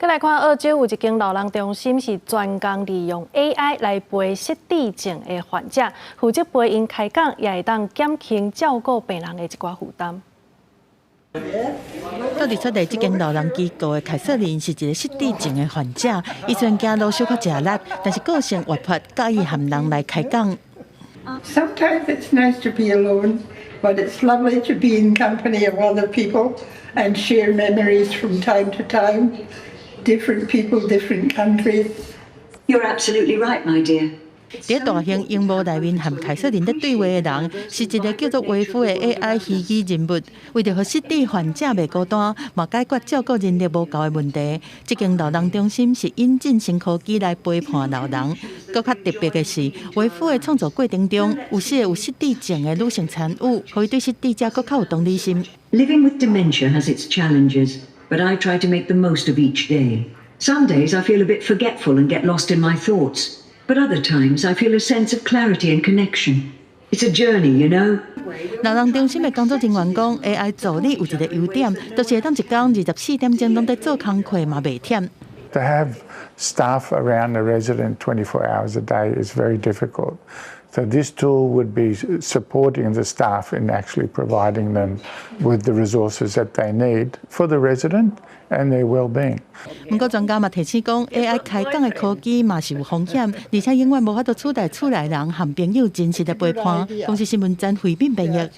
再来看澳洲有一间老人中心是专工利用 AI 来陪失智症的患者，负责陪因开讲，也会当减轻照顾病人的一寡负担。到伫出嚟这间老人机构的凯瑟琳是一个失智症的患者，伊虽然走路小可吃力，但是个性活泼，介意和人来开讲。Sometimes it's nice to be alone, but it's lovely to be in company of other people and share memories from time to time. Different people, different countries. You're absolutely right, my dear. 在大型荧幕内面和凯瑟琳在对话的人，是一个叫做维夫的 AI 虚拟人物。为着和失智患者袂孤单，嘛解决照顾人力无够的问题，这间老人中心是引进新科技来陪伴老人。更较特别的是，维夫的创作过程中，有些有失智症的女性参与，可以对失智者更较有同理心。Living with dementia has its challenges, but I try to make the most of each day. Some days I feel a bit forgetful and get lost in my thoughts. But other times, I feel a sense of clarity and connection. It's a journey, you know. 老人中心的工作人员讲 ，AI 助理有一个优点，就是会当一天24点钟拢在做工课嘛，袂忝。To have staff around the resident 24 hours a day is very difficult. So this tool would be supporting the staff in actually providing them with the resources that they need for the resident and their well-being. 不过专家嘛提醒讲 ，AI 开讲的科技嘛是有风险，而且永远无法度取代厝内人和朋友真实的陪伴。公司新闻站回应评译。